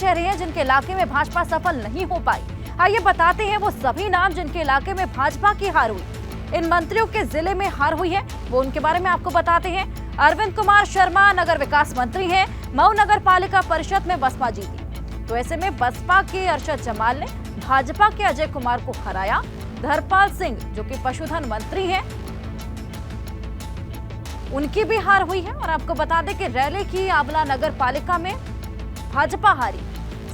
चेहरे हैं जिनके इलाके में भाजपा सफल नहीं हो पाई। आइए बताते हैं वो सभी नाम जिनके इलाके में भाजपा की हार हुई। इन मंत्रियों के जिले में हार हुई है, वो उनके बारे में आपको बताते हैं। अरविंद कुमार शर्मा नगर विकास मंत्री हैं, मऊ नगर पालिका परिषद में बसपा जीती। तो ऐसे में बसपा के अरशद जमाल ने भाजपा के अजय कुमार को हराया। धर्मपाल सिंह जो कि पशुधन मंत्री हैं, उनकी भी हार हुई है। और आपको बता दें कि रैली की आंवला नगर पालिका में भाजपा हारी।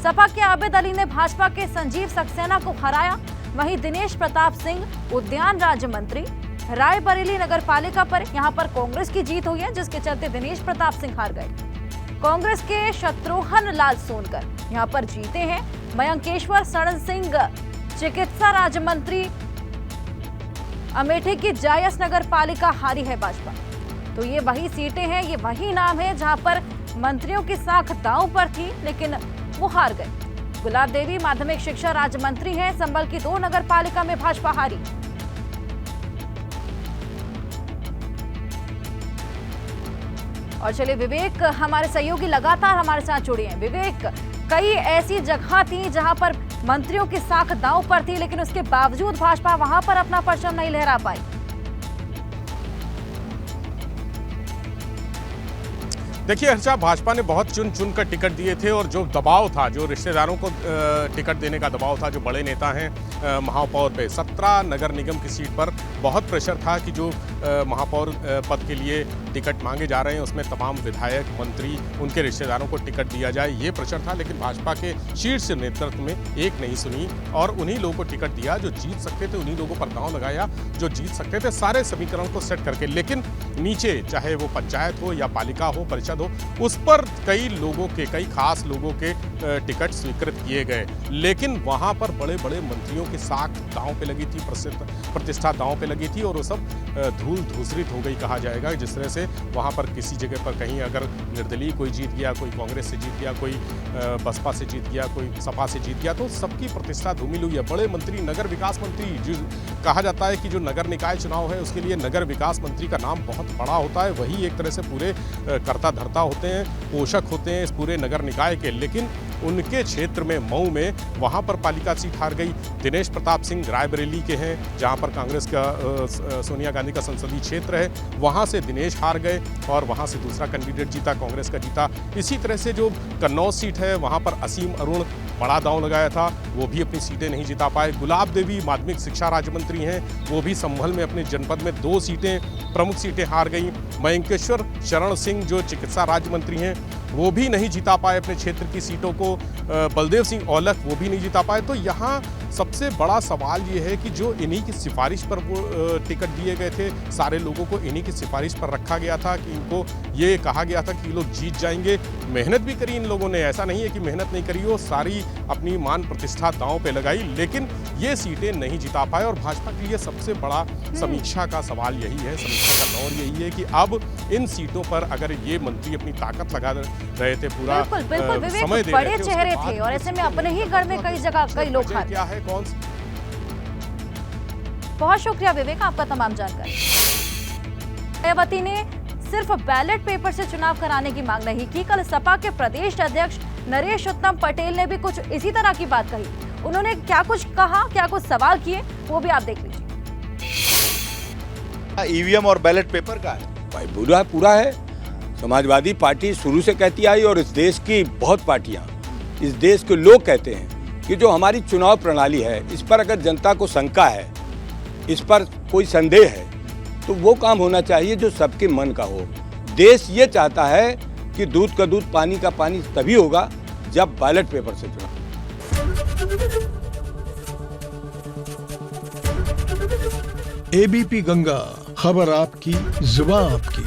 सपा के आबिद अली ने भाजपा के संजीव सक्सेना को हराया। वहीं दिनेश प्रताप सिंह उद्यान राज्य मंत्री रायबरेली नगर पालिका पर यहां पर कांग्रेस की जीत हुई है, जिसके चलते दिनेश प्रताप सिंह हार गए। कांग्रेस के शत्रुघ्न लाल सोनकर यहां पर जीते हैं। मयंकेश्वर सरण सिंह चिकित्सा राज्य मंत्री अमेठी की जायस नगर पालिका हारी है भाजपा। तो ये वही सीटें हैं, ये वही नाम है जहां पर मंत्रियों की साख दांव पर थी, लेकिन वो हार गए। गुलाब देवी माध्यमिक शिक्षा राज्य मंत्री हैं, संबल की 2 नगर पालिका में भाजपा हारी। और चलिए विवेक हमारे सहयोगी लगातार हमारे साथ जुड़े हैं। विवेक, कई ऐसी जगह थी जहां पर मंत्रियों की साख दांव पर थी, लेकिन उसके बावजूद भाजपा वहां पर अपना परचम नहीं लहरा पाई। देखिए हर्षा, भाजपा ने बहुत चुन चुन कर टिकट दिए थे और जो दबाव था, जो रिश्तेदारों को टिकट देने का दबाव था, जो बड़े नेता हैं महापौर पे 17 नगर निगम की सीट पर बहुत प्रेशर था कि जो महापौर पद के लिए टिकट मांगे जा रहे हैं उसमें तमाम विधायक मंत्री उनके रिश्तेदारों को टिकट दिया जाए, ये प्रेशर था। लेकिन भाजपा के शीर्ष नेतृत्व में एक नहीं सुनी और उन्हीं लोगों को टिकट दिया जो जीत सकते थे, उन्हीं लोगों पर दांव लगाया जो जीत सकते थे, सारे समीकरण को सेट करके। लेकिन नीचे चाहे वो पंचायत हो या पालिका हो, परिषद हो, उस पर कई लोगों के, कई खास लोगों के टिकट स्वीकृत किए गए। लेकिन वहां पर बड़े बड़े मंत्रियों की साख दांव पे लगी थी, प्रतिष्ठा दांव पे लगी थी और वो सब धूल धूसरित हो गई कहा जाएगा। जिस तरह से वहां पर किसी जगह पर कहीं अगर निर्दलीय कोई जीत गया, कोई कांग्रेस से जीत गया, कोई बसपा से जीत गया, कोई सपा से जीत गया, तो सबकी प्रतिष्ठा धूमिल हुई है। बड़े मंत्री, नगर विकास मंत्री, जो कहा जाता है कि जो नगर निकाय चुनाव है उसके लिए नगर विकास मंत्री का नाम बहुत बड़ा होता है, वही एक तरह से पूरे कर्ता धर्ता होते हैं, पोषक होते हैं इस पूरे नगर निकाय के। लेकिन उनके क्षेत्र में, मऊ में, वहां पर पालिका सीट हार गई। दिनेश प्रताप सिंह रायबरेली के हैं, जहां पर कांग्रेस का सोनिया गांधी का संसदीय क्षेत्र है, वहां से दिनेश हार गए और वहां से दूसरा कैंडिडेट जीता, कांग्रेस का जीता। इसी तरह से जो कन्नौज सीट है वहां पर असीम अरुण बड़ा दांव लगाया था, वो भी अपनी सीटें नहीं जिता पाए। गुलाब देवी माध्यमिक शिक्षा राज्य मंत्री हैं, वो भी संभल में अपने जनपद में 2 सीटें, प्रमुख सीटें हार गई। मयंकेश्वर शरण सिंह जो चिकित्सा राज्य मंत्री हैं, वो भी नहीं जिता पाए अपने क्षेत्र की सीटों को। बलदेव सिंह औलख वो भी नहीं जिता पाए। तो यहाँ सबसे बड़ा सवाल ये है कि जो इन्हीं की सिफारिश पर वो टिकट दिए गए थे, सारे लोगों को इन्हीं की सिफारिश पर रखा गया था कि इनको ये कहा गया था कि ये लोग जीत जाएंगे। मेहनत भी करी इन लोगों ने, ऐसा नहीं है कि मेहनत नहीं करी हो, सारी अपनी मान प्रतिष्ठा दांव पे लगाई, लेकिन ये सीटें नहीं जिता पाए। और भाजपा के लिए सबसे बड़ा समीक्षा का सवाल यही है, समीक्षा का दौर यही है कि अब इन सीटों पर अगर ये मंत्री अपनी ताकत लगा रहे थे, पूरा समय दे रहे थे, चेहरे थे और ऐसे में अपने ही गढ़ में कई जगह कई लोग हारे। क्या है कौन? बहुत शुक्रिया विवेक, आपका तमाम जानकारी। मायावती ने सिर्फ बैलेट पेपर से चुनाव कराने की मांग नहीं की। कल सपा के प्रदेश अध्यक्ष नरेश उत्तम पटेल ने भी कुछ इसी तरह की बात कही। उन्होंने क्या कुछ कहा, क्या कुछ सवाल किए, वो भी आप देख लीजिए। ईवीएम और बैलेट पेपर का है भाई, पूरा है। समाजवादी पार्टी शुरू से कहती आई और इस देश की बहुत पार्टियां, इस देश के लोग कहते हैं कि जो हमारी चुनाव प्रणाली है, इस पर अगर जनता को शंका है, इस पर कोई संदेह है, तो वो काम होना चाहिए जो सबके मन का हो। देश ये चाहता है कि दूध का दूध, पानी का पानी तभी होगा जब बैलेट पेपर से चुनाव। एबीपी गंगा, खबर आपकी, जुबान आपकी।